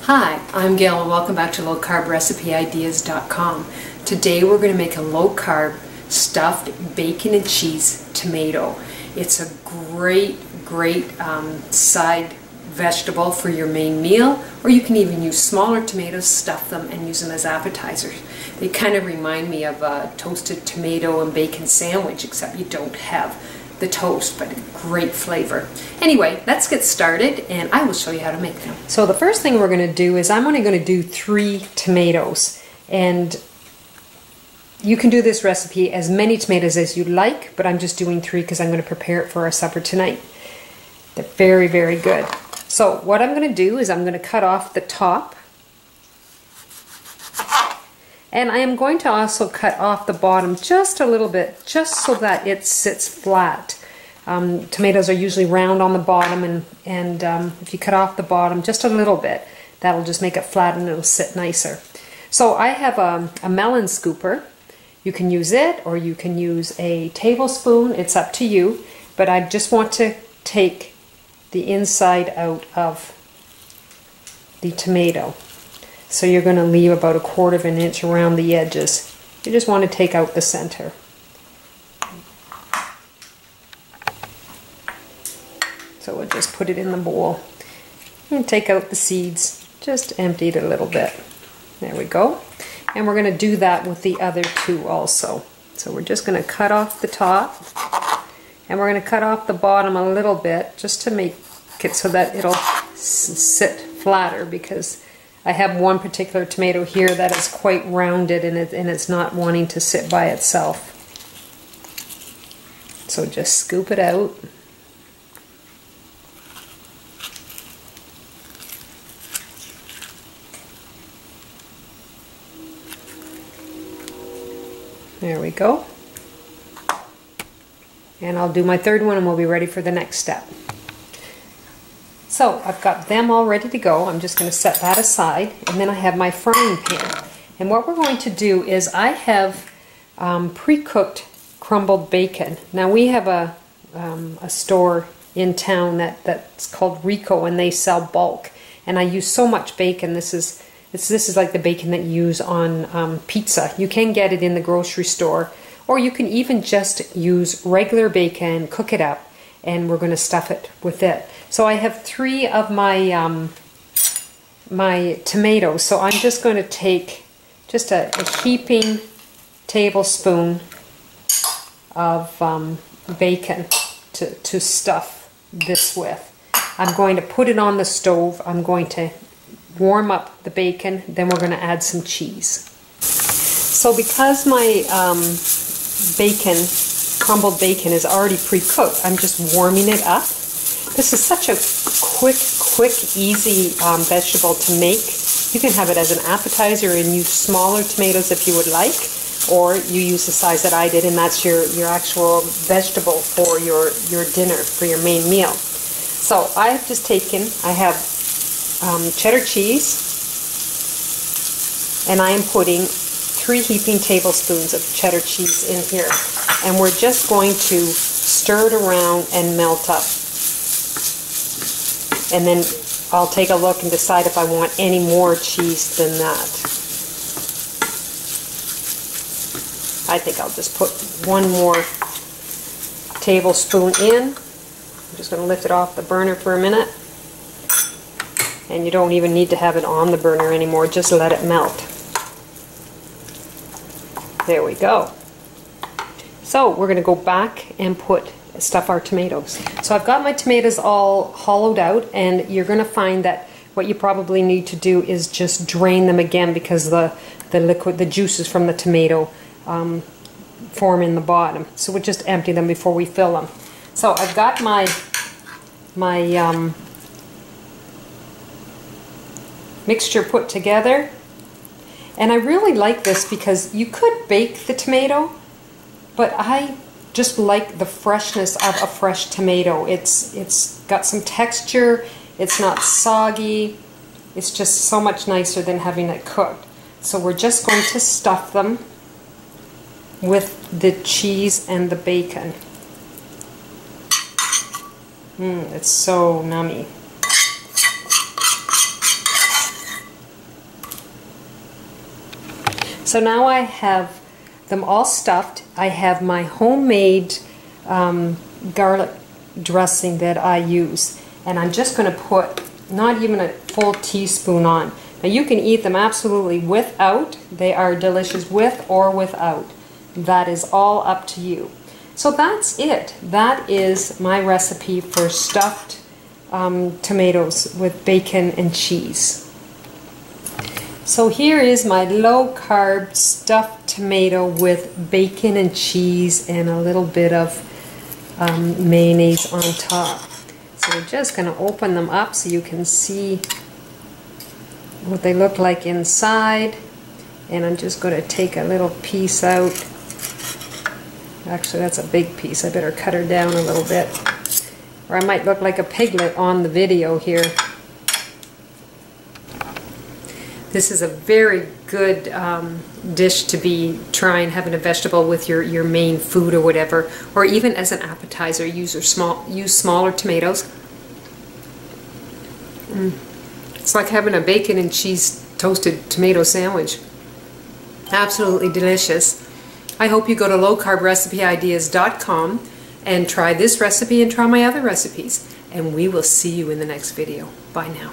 Hi, I'm Gail and welcome back to lowcarbrecipe.ideas.com. Today we're going to make a low-carb stuffed bacon and cheese tomato. It's a great side vegetable for your main meal, or you can even use smaller tomatoes, stuff them, and use them as appetizers. They kind of remind me of a toasted tomato and bacon sandwich, except you don't have the toast, but a great flavor. Anyway, let's get started and I will show you how to make them. So the first thing we're going to do is I'm only going to do 3 tomatoes, and you can do this recipe as many tomatoes as you like, but I'm just doing 3 because I'm going to prepare it for our supper tonight. They're very good. So what I'm going to do is I'm going to cut off the top, and I am going to also cut off the bottom just a little bit, just so that it sits flat. Tomatoes are usually round on the bottom, and if you cut off the bottom just a little bit, that'll just make it flat and it'll sit nicer. So I have a melon scooper. You can use it, or you can use a tablespoon. It's up to you, but I just want to take the inside out of the tomato. So you're going to leave about 1/4 inch around the edges. You just want to take out the center. So we'll just put it in the bowl and take out the seeds. Just empty it a little bit. There we go. And we're going to do that with the other 2 also. So we're just going to cut off the top, and we're going to cut off the bottom a little bit just to make it so that it'll sit flatter, because I have one particular tomato here that is quite rounded and it's not wanting to sit by itself. So just scoop it out. There we go. And I'll do my 3rd one and we'll be ready for the next step. So I've got them all ready to go. I'm just going to set that aside, and then I have my frying pan. And what we're going to do is I have pre-cooked crumbled bacon. Now we have a store in town that's called Rico, and they sell bulk. And I use so much bacon. This is like the bacon that you use on pizza. You can get it in the grocery store, or you can even just use regular bacon, cook it up, and we're going to stuff it with it. So I have 3 of my my tomatoes. So I'm just going to take just a heaping tablespoon of bacon to stuff this with. I'm going to put it on the stove. I'm going to warm up the bacon. Then we're going to add some cheese. So because my crumbled bacon is already pre-cooked, I'm just warming it up. This is such a quick, easy vegetable to make. You can have it as an appetizer and use smaller tomatoes if you would like, or you use the size that I did, and that's your actual vegetable for your dinner, for your main meal. So I have just taken, I have cheddar cheese, and I am putting 3 heaping tablespoons of cheddar cheese in here, and we're just going to stir it around and melt up. And then I'll take a look and decide if I want any more cheese than that. I think I'll just put 1 more tablespoon in. I'm just going to lift it off the burner for a minute. And you don't even need to have it on the burner anymore, just let it melt. There we go. So we're going to go back and stuff our tomatoes. So I've got my tomatoes all hollowed out, and you're going to find that what you probably need to do is just drain them again, because the juices from the tomato form in the bottom. So we'll just empty them before we fill them. So I've got my mixture put together, and I really like this because you could bake the tomato, but I just like the freshness of a fresh tomato. It's got some texture, it's not soggy, it's just so much nicer than having it cooked. So we're just going to stuff them with the cheese and the bacon. It's so nummy. So now I have them all stuffed. I have my homemade garlic dressing that I use, and I'm just going to put not even a full teaspoon on. Now you can eat them absolutely without. They are delicious with or without. That is all up to you. So that's it. That is my recipe for stuffed tomatoes with bacon and cheese. So here is my low-carb stuffed tomato with bacon and cheese and a little bit of mayonnaise on top. So we're just going to open them up so you can see what they look like inside. And I'm just going to take a little piece out. Actually, that's a big piece. I better cut her down a little bit, or I might look like a piglet on the video here. This is a very good dish to be trying, having a vegetable with your main food or whatever, or even as an appetizer. Use smaller tomatoes. It's like having a bacon and cheese toasted tomato sandwich. Absolutely delicious. I hope you go to lowcarbrecipe.com and try this recipe and try my other recipes. And we will see you in the next video. Bye now.